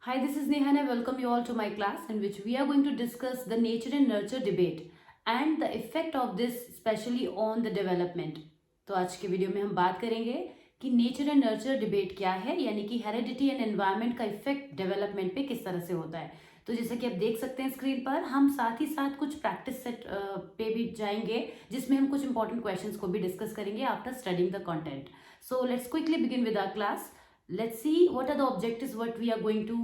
Hi, this is Neha and I welcome you all to my class in which we are going to discuss the nature and nurture debate and the effect of this especially on the development. तो आज के video में हम बात करेंगे कि nature and nurture debate क्या है, यानी कि हेरिडिटी एंड एनवायरनमेंट का इफेक्ट डेवलपमेंट पे किस तरह से होता है। तो जैसे कि आप देख सकते हैं स्क्रीन पर, हम साथ ही साथ कुछ प्रैक्टिस सेट पे भी जाएंगे जिसमें हम कुछ इंपॉर्टेंट क्वेश्चंस को भी डिस्कस करेंगे after studying the content. So let's quickly begin with our class. Let's see what are the objectives what we are going to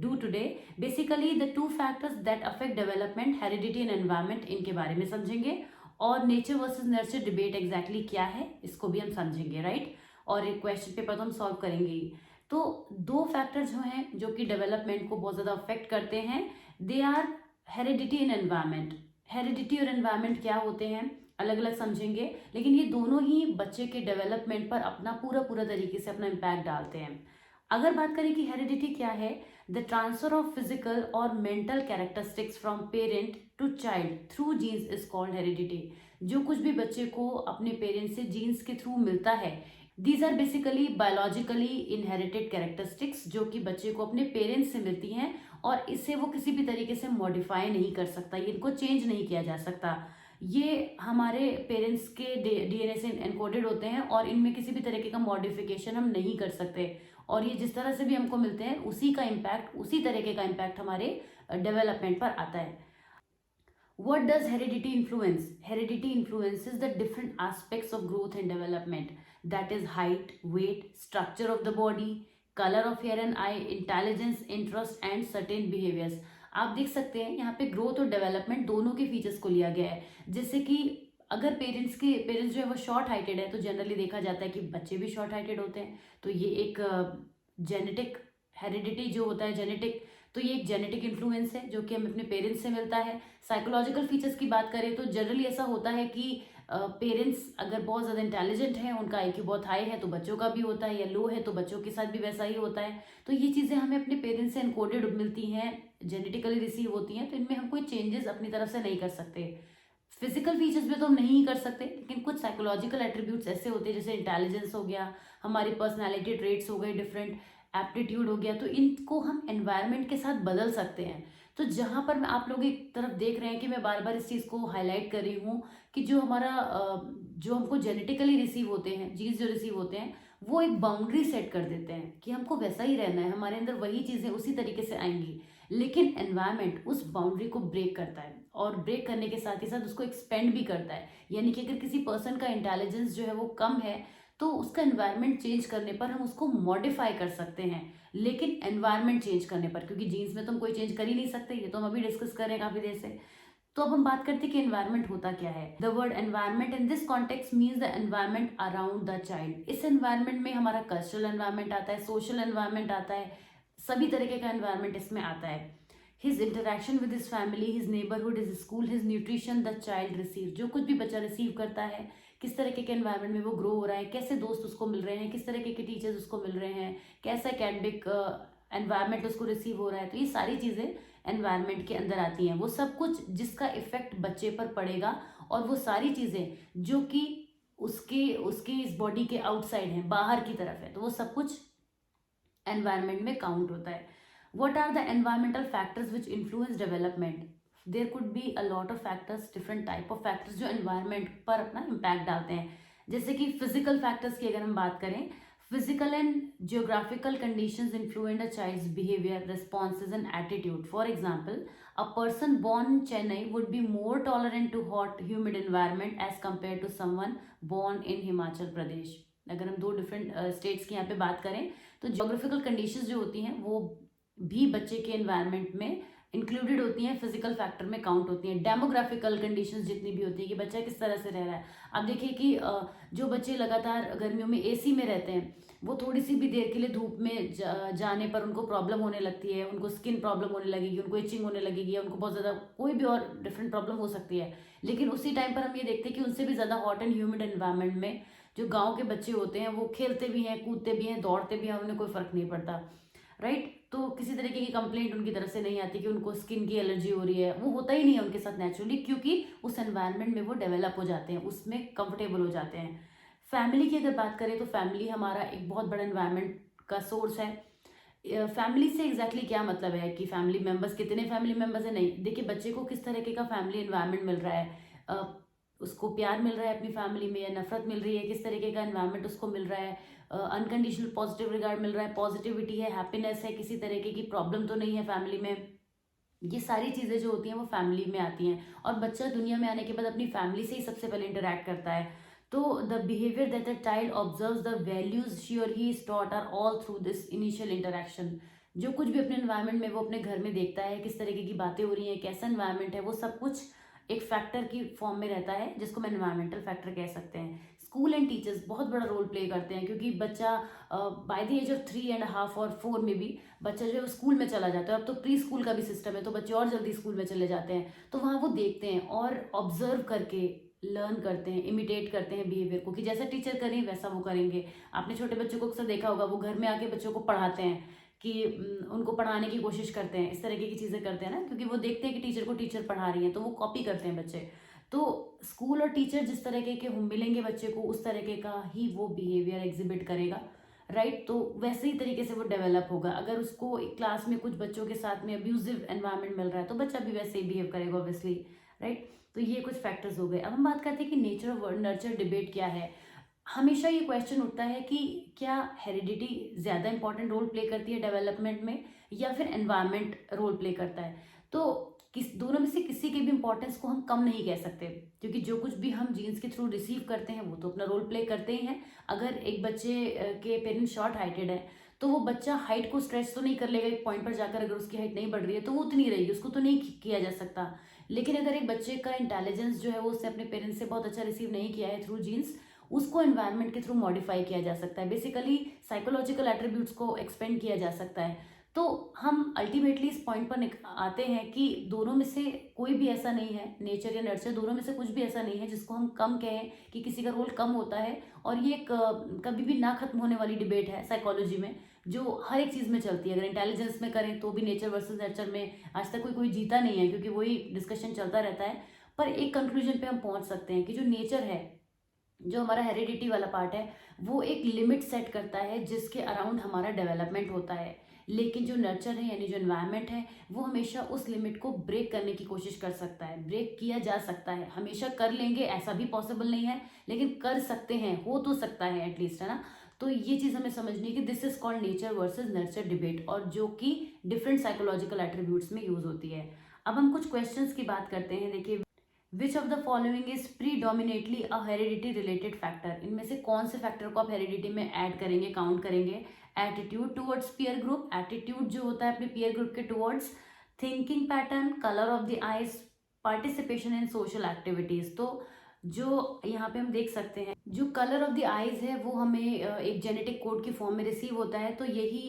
do today. Basically the two factors that affect development, heredity and environment, इनके बारे में समझेंगे और nature versus nurture debate exactly क्या है इसको भी हम समझेंगे, राइट। और एक क्वेश्चन पेपर तो हम सॉल्व करेंगे ही। तो दो फैक्टर जो हैं जो कि डेवलपमेंट को बहुत ज़्यादा अफेक्ट करते हैं, they are heredity and environment. Heredity और एनवायरमेंट क्या होते हैं अलग अलग समझेंगे, लेकिन ये दोनों ही बच्चे के डेवलपमेंट पर अपना पूरा पूरा तरीके से अपना इम्पैक्ट डालते हैं। अगर बात करें कि हेरिडिटी क्या है, द ट्रांसफर ऑफ फिजिकल और mental characteristics from parent to child through genes is called heredity. जो कुछ भी बच्चे को अपने पेरेंट्स से जीन्स के थ्रू मिलता है, these are basically biologically inherited characteristics जो कि बच्चे को अपने पेरेंट्स से मिलती हैं और इससे वो किसी भी तरीके से मॉडिफाई नहीं कर सकता, इनको चेंज नहीं किया जा सकता। ये हमारे पेरेंट्स के डीएनए से एनकोडेड होते हैं और इनमें किसी भी तरीके का मॉडिफिकेशन हम नहीं कर सकते, और ये जिस तरह से भी हमको मिलते हैं उसी का इम्पैक्ट, उसी तरीके का इम्पैक्ट हमारे डेवलपमेंट पर आता है। What does heredity influence? Heredity influences the different aspects of growth and development. That is height, weight, structure of the body, color of hair and eye, intelligence, interest and certain behaviors. आप देख सकते हैं यहाँ पे growth और development दोनों के features को लिया गया है। जैसे कि अगर पेरेंट्स जो है वो शॉर्ट हाइटेड है तो जनरली देखा जाता है कि बच्चे भी शॉर्ट हाइटेड होते हैं। तो ये एक जेनेटिक हेरिडिटी जो होता है जेनेटिक, तो ये एक जेनेटिक इन्फ्लुएंस है जो कि हमें अपने पेरेंट्स से मिलता है। साइकोलॉजिकल फीचर्स की बात करें तो जनरली ऐसा होता है कि पेरेंट्स अगर बहुत ज़्यादा इंटेलिजेंट हैं, उनका आईक्यू बहुत हाई है तो बच्चों का भी होता है, या लो है तो बच्चों के साथ भी वैसा ही होता है। तो ये चीज़ें हमें अपने पेरेंट्स से एनकोडेड मिलती हैं, जेनेटिकली रिसीव होती हैं, तो इनमें हम कोई चेंजेस अपनी तरफ से नहीं कर सकते। फिजिकल फीचर्स में तो हम नहीं कर सकते, लेकिन कुछ साइकोलॉजिकल एट्रीब्यूट्स ऐसे होते हैं जैसे इंटेलिजेंस हो गया, हमारी पर्सनैलिटी ट्रेट्स हो गए डिफरेंट, एप्टीट्यूड हो गया, तो इनको हम एनवायरनमेंट के साथ बदल सकते हैं। तो जहाँ पर मैं आप लोग एक तरफ देख रहे हैं कि मैं बार बार इस चीज़ को हाईलाइट कर रही हूँ कि जो हमारा जो हमको जेनेटिकली रिसीव होते हैं, जीन्स जो रिसीव होते हैं, वो एक बाउंड्री सेट कर देते हैं कि हमको वैसा ही रहना है, हमारे अंदर वही चीज़ें उसी तरीके से आएंगी। लेकिन एनवायरनमेंट उस बाउंड्री को ब्रेक करता है और ब्रेक करने के साथ ही साथ उसको एक्सपेंड भी करता है। यानी कि अगर किसी पर्सन का इंटेलिजेंस जो है वो कम है तो उसका एनवायरनमेंट चेंज करने पर हम उसको मॉडिफाई कर सकते हैं, लेकिन एनवायरनमेंट चेंज करने पर, क्योंकि जीन्स में तो हम कोई चेंज कर ही नहीं सकते, ये तो हम अभी डिस्कस कर रहे हैं काफी देर से। तो अब हम बात करते हैं कि एनवायरनमेंट होता क्या है। The word environment in this context means the environment around the child. इस एनवायरनमेंट में हमारा कल्चरल एनवायरनमेंट आता है, सोशल एनवायरनमेंट आता है, सभी तरीके का एनवायरनमेंट इसमें आता है। His interaction with his family, his neighbourhood, his school, his nutrition the child receive. जो कुछ भी बच्चा रिसीव करता है, किस तरीके के एनवायरनमेंट में वो ग्रो हो रहा है, कैसे दोस्त उसको मिल रहे हैं, किस तरीके के टीचर्स उसको मिल रहे हैं, कैसा एकेडमिक एनवायरनमेंट उसको रिसीव हो रहा है, तो ये सारी चीज़ें एनवायरनमेंट के अंदर आती हैं। वो सब कुछ जिसका इफेक्ट बच्चे पर पड़ेगा, और वो सारी चीज़ें जो कि उसके उसके इस बॉडी के आउटसाइड हैं, बाहर की तरफ है, तो वो सब कुछ एनवायरनमेंट में काउंट होता है। What are the environmental factors which influence development? There could be a lot of factors, different type of factors जो environment पर अपना impact डालते हैं। जैसे कि physical factors की अगर हम बात करें, physical and geographical conditions influence a child's behavior, responses and attitude. For example, a person born in Chennai would be more tolerant to hot, humid environment as compared to someone born in Himachal Pradesh. अगर हम दो different states की यहाँ पे बात करें तो geographical conditions जो होती हैं वो भी बच्चे के एनवायरनमेंट में इंक्लूडेड होती हैं, फिजिकल फैक्टर में काउंट होती हैं। डेमोग्राफिकल कंडीशंस जितनी भी होती है कि बच्चा किस तरह से रह रहा है। अब देखिए कि जो बच्चे लगातार गर्मियों में एसी में रहते हैं, वो थोड़ी सी भी देर के लिए धूप में जाने पर उनको प्रॉब्लम होने लगती है, उनको स्किन प्रॉब्लम होने लगेगी, उनको इचिंग होने लगेगी, या उनको बहुत ज़्यादा कोई भी और डिफरेंट प्रॉब्लम हो सकती है। लेकिन उसी टाइम पर हम ये देखते हैं कि उनसे भी ज़्यादा हॉट एंड ह्यूमिड एनवायरनमेंट में जो गाँव के बच्चे होते हैं वो खेलते भी हैं, कूदते भी हैं, दौड़ते भी हैं, उन्हें कोई फ़र्क नहीं पड़ता, राइट। तो किसी तरीके की कंप्लेंट उनकी तरफ से नहीं आती कि उनको स्किन की एलर्जी हो रही है, वो होता ही नहीं है उनके साथ नेचुरली, क्योंकि उस एनवायरनमेंट में वो डेवलप हो जाते हैं, उसमें कंफर्टेबल हो जाते हैं। फैमिली की अगर बात करें तो फैमिली हमारा एक बहुत बड़ा एनवायरनमेंट का सोर्स है। फैमिली से एग्जैक्टली क्या मतलब है कि फैमिली मेंबर्स, कितने फैमिली मेंबर्स है, नहीं। देखिए, बच्चे को किस तरीके का फैमिली एनवायरनमेंट मिल रहा है, उसको प्यार मिल रहा है अपनी फैमिली में या नफरत मिल रही है, किस तरीके का एनवायरनमेंट उसको मिल रहा है, अनकंडीशनल पॉजिटिव रिगार्ड मिल रहा है, पॉजिटिविटी है, हैप्पीनेस है, किसी तरीके की प्रॉब्लम तो नहीं है फैमिली में। ये सारी चीज़ें जो होती हैं वो फैमिली में आती हैं, और बच्चा दुनिया में आने के बाद अपनी फैमिली से ही सबसे पहले इंटरेक्ट करता है। तो the behaviour that a child observes, the values she और he is taught are all through this initial interaction. जो कुछ भी अपने एनवायरनमेंट में वो अपने घर में देखता है, किस तरीके की बातें हो रही हैं, कैसा एनवायरनमेंट है, वो सब कुछ एक फैक्टर की फॉर्म में रहता है, जिसको हम एनवायरमेंटल फैक्टर कह सकते हैं। स्कूल एंड टीचर्स बहुत बड़ा रोल प्ले करते हैं, क्योंकि बच्चा बाय द एज ऑफ 3.5 और 4 में भी बच्चा जो है वो स्कूल में चला जाता है। अब तो प्री स्कूल का भी सिस्टम है, तो बच्चे और जल्दी स्कूल में चले जाते हैं, तो वहाँ वो देखते हैं और ऑब्जर्व करके लर्न करते हैं, इमिटेट करते हैं बिहेवियर को, कि जैसा टीचर करें वैसा वो करेंगे। आपने छोटे बच्चों को अक्सर देखा होगा, वो घर में आके बच्चों को पढ़ाते हैं, कि उनको पढ़ाने की कोशिश करते हैं, इस तरीके की चीज़ें करते हैं ना, क्योंकि वो देखते हैं कि टीचर को टीचर पढ़ा रही है, तो वो कॉपी करते हैं बच्चे। तो स्कूल और टीचर जिस तरीके के हम मिलेंगे बच्चे को, उस तरीके का ही वो बिहेवियर एग्जिबिट करेगा, राइट। तो वैसे ही तरीके से वो डेवलप होगा। अगर उसको एक क्लास में कुछ बच्चों के साथ में अब्यूजिव एनवायरनमेंट मिल रहा है, तो बच्चा भी वैसे ही बिहेव करेगा ऑब्वियसली, राइट। तो ये कुछ फैक्टर्स हो गए। अब हम बात करते हैं कि नेचर और नर्चर डिबेट क्या है। हमेशा ये क्वेश्चन उठता है कि क्या हेरिडिटी ज़्यादा इंपॉर्टेंट रोल प्ले करती है डेवलपमेंट में, या फिर एनवायरनमेंट रोल प्ले करता है। तो किस दोनों में से किसी के भी इंपॉर्टेंस को हम कम नहीं कह सकते, क्योंकि जो कुछ भी हम जीन्स के थ्रू रिसीव करते हैं वो तो अपना रोल प्ले करते ही हैं। अगर एक बच्चे के पेरेंट्स शॉर्ट हाइटेड है, तो वो बच्चा हाइट को स्ट्रेच तो नहीं कर लेगा एक पॉइंट पर जाकर, अगर उसकी हाइट नहीं बढ़ रही है तो वो उतनी रहेगी, उसको तो नहीं किया जा सकता। लेकिन अगर एक बच्चे का इंटेलिजेंस जो है वो उसने अपने पेरेंट्स से बहुत अच्छा रिसीव नहीं किया है थ्रू जीन्स, उसको एनवायरनमेंट के थ्रू मॉडिफाई किया जा सकता है। बेसिकली साइकोलॉजिकल एट्रीब्यूट्स को एक्सपेंड किया जा सकता है। तो हम अल्टीमेटली इस पॉइंट पर आते हैं कि दोनों में से कोई भी ऐसा नहीं है, नेचर या नर्चर दोनों में से कुछ भी ऐसा नहीं है जिसको हम कम कहें कि किसी का रोल कम होता है। और ये कभी भी ना खत्म होने वाली डिबेट है साइकोलॉजी में, जो हर एक चीज़ में चलती है। अगर इंटेलिजेंस में करें तो भी नेचर वर्सेस नर्चर में आज तक कोई जीता नहीं है, क्योंकि वही डिस्कशन चलता रहता है। पर एक कंक्लूजन पे हम पहुंच सकते हैं कि जो नेचर है, जो हमारा हेरिडिटी वाला पार्ट है, वो एक लिमिट सेट करता है जिसके अराउंड हमारा डेवलपमेंट होता है। लेकिन जो नर्चर है, यानी जो एनवायरनमेंट है, वो हमेशा उस लिमिट को ब्रेक करने की कोशिश कर सकता है। ब्रेक किया जा सकता है, हमेशा कर लेंगे ऐसा भी पॉसिबल नहीं है, लेकिन कर सकते हैं, हो तो सकता है एटलीस्ट, है ना। तो ये चीज़ हमें समझनी है कि this is called nature versus nurture debate, और जो कि डिफरेंट साइकोलॉजिकल एट्रीब्यूट्स में यूज होती है। अब हम कुछ क्वेश्चंस की बात करते हैं। देखिए, which of the following is predominantly a heredity related factor. इनमें से कौन से फैक्टर को आप हेरिडिटी में ऐड करेंगे, काउंट करेंगे। Attitude towards peer group, attitude जो होता है अपने पीयर ग्रुप के towards. Thinking pattern, colour of the eyes, participation in social activities. तो जो यहाँ पे हम देख सकते हैं, जो कलर ऑफ द आईज है वो हमें एक जेनेटिक कोड की फॉर्म में रिसीव होता है, तो यही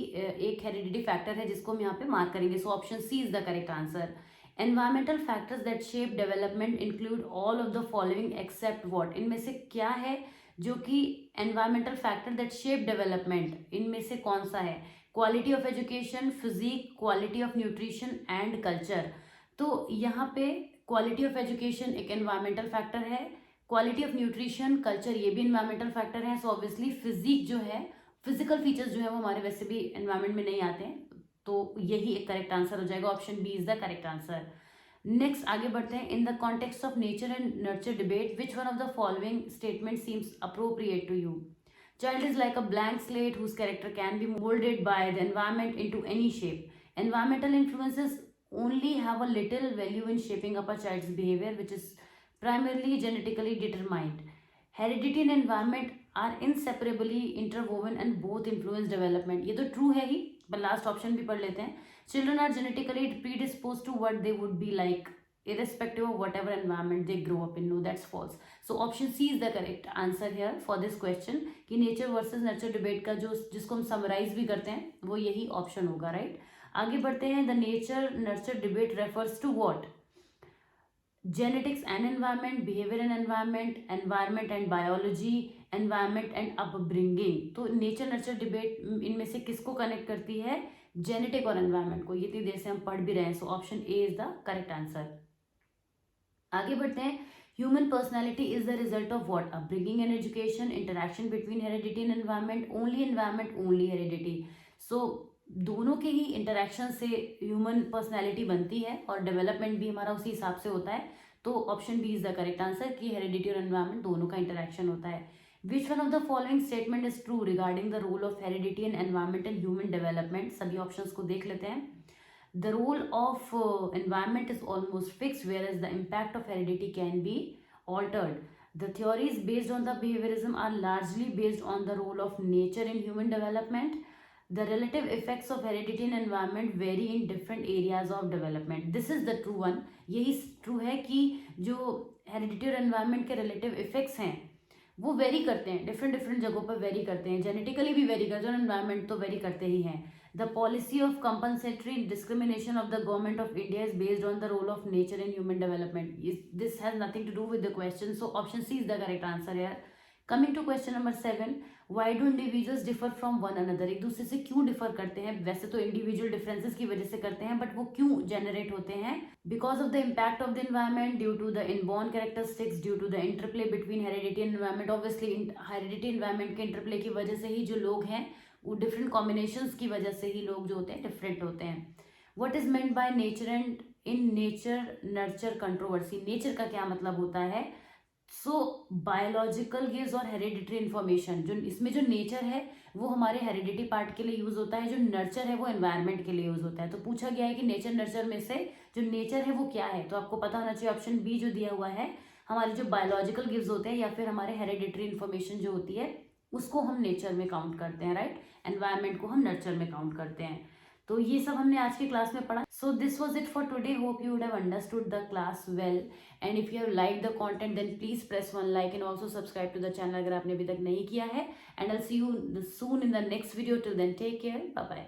एक हेरिडिटी फैक्टर है जिसको हम यहाँ पे मार्क करेंगे। So option C is the correct answer. Environmental factors that shape development include all of the following except what। इनमें से क्या है जो कि environmental factor that shape development, इनमें से कौन सा है। quality of education, physique, quality of nutrition and culture। तो यहाँ पे quality of education एक environmental factor है, quality of nutrition, culture ये भी environmental factor है। so obviously physique जो है, physical features जो है वो हमारे वैसे भी environment में नहीं आते हैं, तो यही एक करेक्ट आंसर हो जाएगा। Option B is the correct answer. Next आगे बढ़ते हैं। In the context of nature and nurture debate, which one of the following statement seems appropriate to you. Child is like a blank slate whose character can be moulded by the environment into any shape. Environmental influences only have a little value in shaping up a child's behavior, which is primarily genetically determined. Heredity and environment are inseparably interwoven and both influence development। ये तो true है ही, पर last option भी पढ़ लेते हैं। Children are genetically predisposed to what they would be like, irrespective of whatever environment they grow up in. No, that's false. So option C is the correct answer here for this question, कि nature versus nurture debate का जो जिसको हम summarize भी करते हैं वो यही option होगा, right? आगे बढ़ते हैं। The nature nurture debate refers to what? Genetics and environment, behavior and environment, environment and biology, environment and upbringing। तो नेचर नर्चर डिबेट इनमें से किसको कनेक्ट करती है? जेनेटिक और एनवायरमेंट को। ये इतनी देर से हम पढ़ भी रहे हैं, so option A is the correct answer. आगे बढ़ते हैं। Human personality is the result of what? Upbringing and education, interaction between heredity and environment, only heredity. So दोनों के ही इंटरेक्शन से ह्यूमन पर्सनैलिटी बनती है और डेवलपमेंट भी हमारा उसी हिसाब से होता है। तो option B is the correct answer कि हेरिडिटी और एनवायरमेंट दोनों का इंटरेक्शन होता है। Which one of the following statement is true regarding the role of heredity and environment in human development? सभी ऑप्शंस को देख लेते हैं। The role of environment is almost fixed, whereas the impact of heredity can be altered. The theories based on the behaviorism are largely based on the role of nature in human development. The relative effects of heredity and environment vary in different areas of development. This is the true one. यही true है कि जो heredity और environment के relative effects हैं वो very करते हैं, डिफरेंट डिफरेंट जगहों पर वेरी करते हैं, जेनेटिकली भी वेरी करते हैं और एनवायरमेंट तो वेरी करते ही हैं। The policy of compensatory discrimination of the government of India is based on the role of nature in human development. This has nothing to do with the question, so option C is the correct answer यार। Coming to question number 7, why do individuals differ from one another? एक दूसरे से क्यों differ करते हैं? वैसे तो individual differences की वजह से करते हैं, बट वो क्यों जनरेट होते हैं? Because of the impact of the environment, due to the inborn characteristics, due to the interplay between heredity and environment. Obviously heredity environment के इंटरप्ले की वजह से ही जो लोग हैं वो डिफरेंट कॉम्बिनेशंस की वजह से ही लोग जो होते हैं डिफरेंट होते हैं। What is meant by nature and in nature nurture controversy? Nature का क्या मतलब होता है? सो बायोलॉजिकल गिव्स और हेरिडिटरी इन्फॉर्मेशन, जो इसमें जो नेचर है वो हमारे हेरिडिटी पार्ट के लिए यूज होता है, जो नर्चर है वो एनवायरनमेंट के लिए यूज होता है। तो पूछा गया है कि नेचर नर्चर में से जो नेचर है वो क्या है, तो आपको पता होना चाहिए ऑप्शन बी जो दिया हुआ है, हमारे जो बायोलॉजिकल गिव्स होते हैं या फिर हमारे हेरिडिटरी इन्फॉर्मेशन जो होती है उसको हम नेचर में काउंट करते हैं, राइट। एनवायरनमेंट को हम नर्चर में काउंट करते हैं। तो ये सब हमने आज की क्लास में पढ़ा। So this was it for today. Hope you would have understood the class well, and if you have like the content then please press one like and also subscribe to the channel अगर आपने अभी तक नहीं किया है। And I will see you soon in the next video. Till then take care, bye bye.